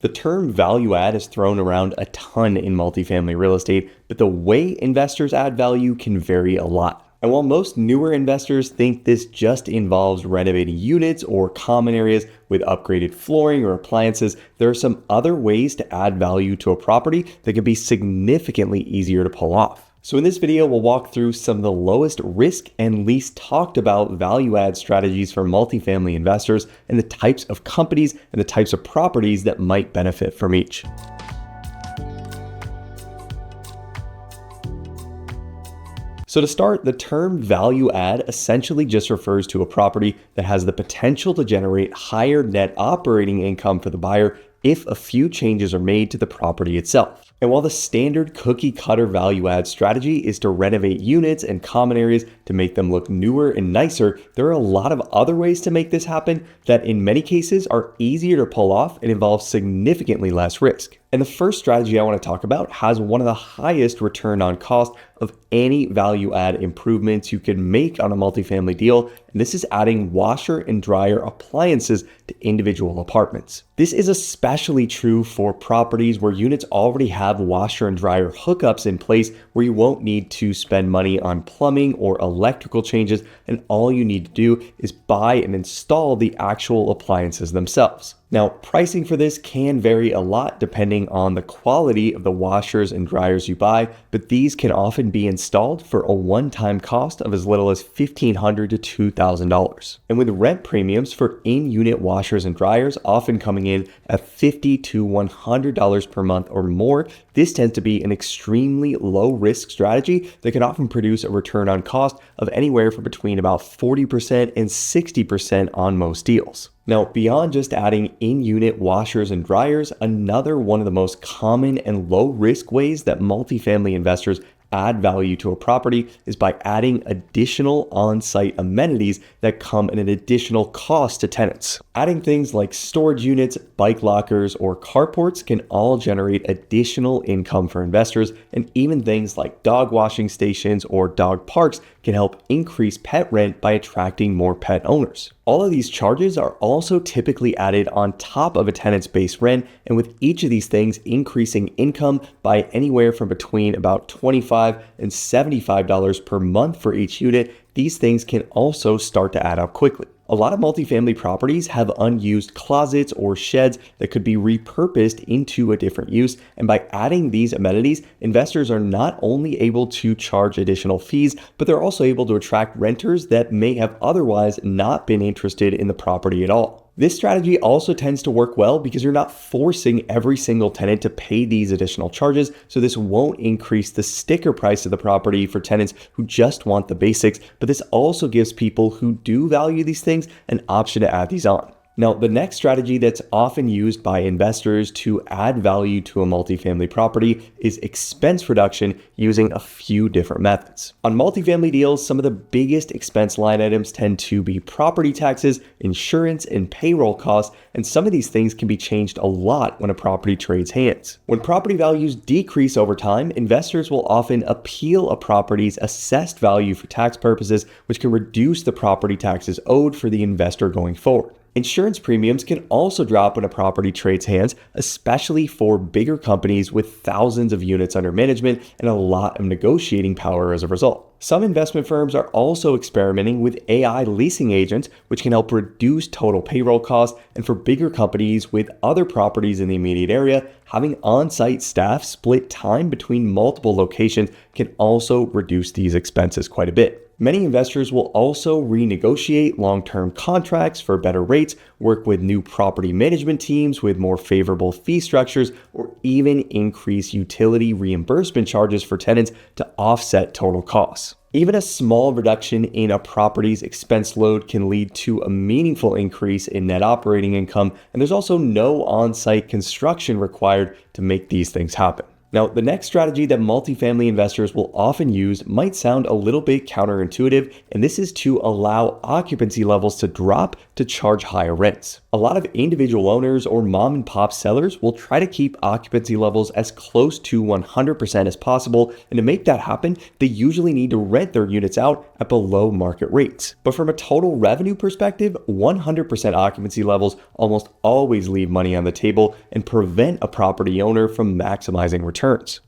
The term value add is thrown around a ton in multifamily real estate, but the way investors add value can vary a lot. And while most newer investors think this just involves renovating units or common areas with upgraded flooring or appliances, there are some other ways to add value to a property that can be significantly easier to pull off. So in this video, we'll walk through some of the lowest risk and least talked about value add strategies for multifamily investors and the types of companies and the types of properties that might benefit from each. So to start, the term value add essentially just refers to a property that has the potential to generate higher net operating income for the buyer if a few changes are made to the property itself. And while the standard cookie cutter value add strategy is to renovate units and common areas to make them look newer and nicer, there are a lot of other ways to make this happen that in many cases are easier to pull off and involve significantly less risk. And the first strategy I want to talk about has one of the highest return on cost of any value add improvements you can make on a multifamily deal, and this is adding washer and dryer appliances to individual apartments. This is especially true for properties where units already have washer and dryer hookups in place, where you won't need to spend money on plumbing or electrical changes, and all you need to do is buy and install the actual appliances themselves. Now, pricing for this can vary a lot depending on the quality of the washers and dryers you buy, but these can often be installed for a one-time cost of as little as $1,500 to $2,000. And with rent premiums for in-unit washers and dryers often coming in at $50 to $100 per month or more, this tends to be an extremely low-risk strategy that can often produce a return on cost of anywhere from between about 40% and 60% on most deals. Now, beyond just adding in-unit washers and dryers, another one of the most common and low-risk ways that multifamily investors add value to a property is by adding additional on-site amenities that come at an additional cost to tenants. Adding things like storage units, bike lockers, or carports can all generate additional income for investors, and even things like dog washing stations or dog parks can help increase pet rent by attracting more pet owners. All of these charges are also typically added on top of a tenant's base rent, and with each of these things increasing income by anywhere from between about $25 and $75 per month for each unit, these things can also start to add up quickly. A lot of multifamily properties have unused closets or sheds that could be repurposed into a different use, and by adding these amenities, investors are not only able to charge additional fees, but they're also able to attract renters that may have otherwise not been interested in the property at all. This strategy also tends to work well because you're not forcing every single tenant to pay these additional charges, so this won't increase the sticker price of the property for tenants who just want the basics, but this also gives people who do value these things an option to add these on. Now, the next strategy that's often used by investors to add value to a multifamily property is expense reduction using a few different methods. On multifamily deals, some of the biggest expense line items tend to be property taxes, insurance, and payroll costs, and some of these things can be changed a lot when a property trades hands. When property values decrease over time, investors will often appeal a property's assessed value for tax purposes, which can reduce the property taxes owed for the investor going forward. Insurance premiums can also drop when a property trades hands, especially for bigger companies with thousands of units under management and a lot of negotiating power as a result. Some investment firms are also experimenting with AI leasing agents, which can help reduce total payroll costs, and for bigger companies with other properties in the immediate area, having on-site staff split time between multiple locations can also reduce these expenses quite a bit. Many investors will also renegotiate long-term contracts for better rates, work with new property management teams with more favorable fee structures, or even increase utility reimbursement charges for tenants to offset total costs. Even a small reduction in a property's expense load can lead to a meaningful increase in net operating income, and there's also no on-site construction required to make these things happen. Now, the next strategy that multifamily investors will often use might sound a little bit counterintuitive, and this is to allow occupancy levels to drop to charge higher rents. A lot of individual owners or mom and pop sellers will try to keep occupancy levels as close to 100% as possible, and to make that happen, they usually need to rent their units out at below market rates. But from a total revenue perspective, 100% occupancy levels almost always leave money on the table and prevent a property owner from maximizing returns.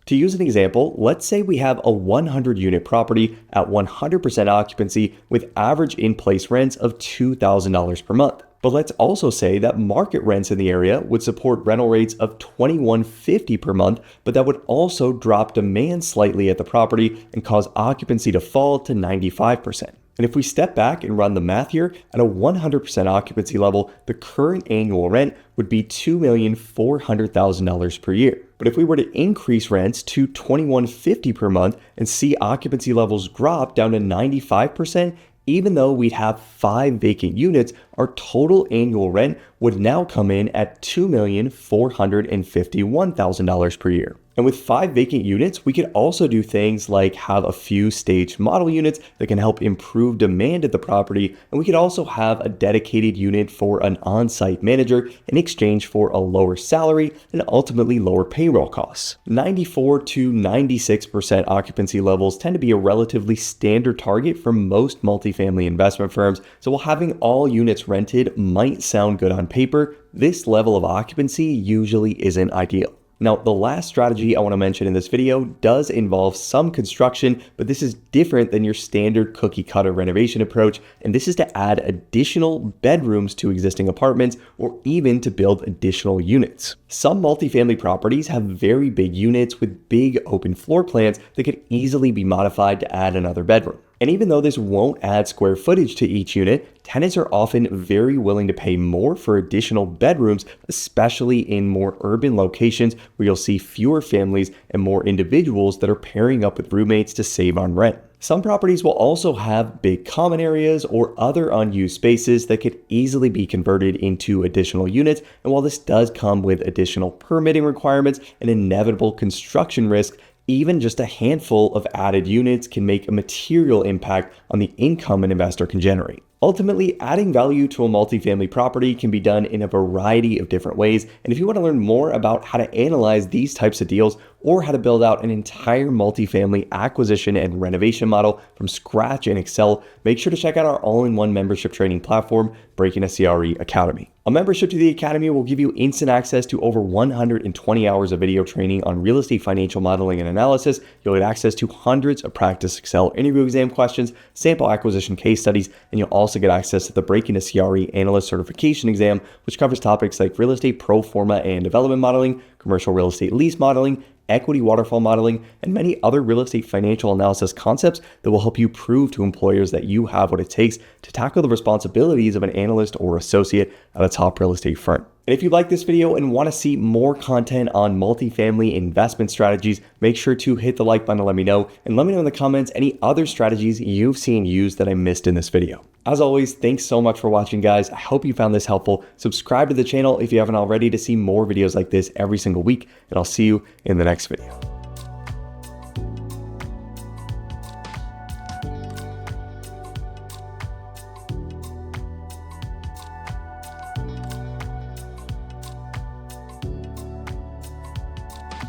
To use an example, let's say we have a 100 unit property at 100% occupancy with average in-place rents of $2,000 per month. But let's also say that market rents in the area would support rental rates of $2,150 per month, but that would also drop demand slightly at the property and cause occupancy to fall to 95%. And if we step back and run the math here, at a 100% occupancy level, the current annual rent would be $2,400,000 per year. But if we were to increase rents to $2,150 per month and see occupancy levels drop down to 95%, even though we'd have 5 vacant units, our total annual rent would now come in at $2,451,000 per year. And with 5 vacant units, we could also do things like have a few staged model units that can help improve demand at the property. And we could also have a dedicated unit for an on-site manager in exchange for a lower salary and ultimately lower payroll costs. 94 to 96% occupancy levels tend to be a relatively standard target for most multifamily investment firms. So while having all units rented might sound good on paper, this level of occupancy usually isn't ideal. Now, the last strategy I want to mention in this video does involve some construction, but this is different than your standard cookie cutter renovation approach, and this is to add additional bedrooms to existing apartments or even to build additional units. Some multifamily properties have very big units with big open floor plans that could easily be modified to add another bedroom. And even though this won't add square footage to each unit, tenants are often very willing to pay more for additional bedrooms, especially in more urban locations where you'll see fewer families and more individuals that are pairing up with roommates to save on rent. Some properties will also have big common areas or other unused spaces that could easily be converted into additional units. And while this does come with additional permitting requirements and inevitable construction risk, even just a handful of added units can make a material impact on the income an investor can generate. Ultimately, adding value to a multifamily property can be done in a variety of different ways. And if you want to learn more about how to analyze these types of deals or how to build out an entire multifamily acquisition and renovation model from scratch in Excel, make sure to check out our all-in-one membership training platform, Breaking a CRE Academy. A membership to the Academy will give you instant access to over 120 hours of video training on real estate financial modeling and analysis. You'll get access to hundreds of practice Excel interview exam questions, sample acquisition case studies, and you'll also get access to the Breaking a CRE Analyst Certification exam, which covers topics like real estate pro forma and development modeling, commercial real estate lease modeling, equity waterfall modeling, and many other real estate financial analysis concepts that will help you prove to employers that you have what it takes to tackle the responsibilities of an analyst or associate at a top real estate firm. And if you like this video and want to see more content on multifamily investment strategies, make sure to hit the like button to let me know, and let me know in the comments any other strategies you've seen used that I missed in this video. As always, thanks so much for watching, guys. I hope you found this helpful. Subscribe to the channel if you haven't already to see more videos like this every single week, and I'll see you in the next video.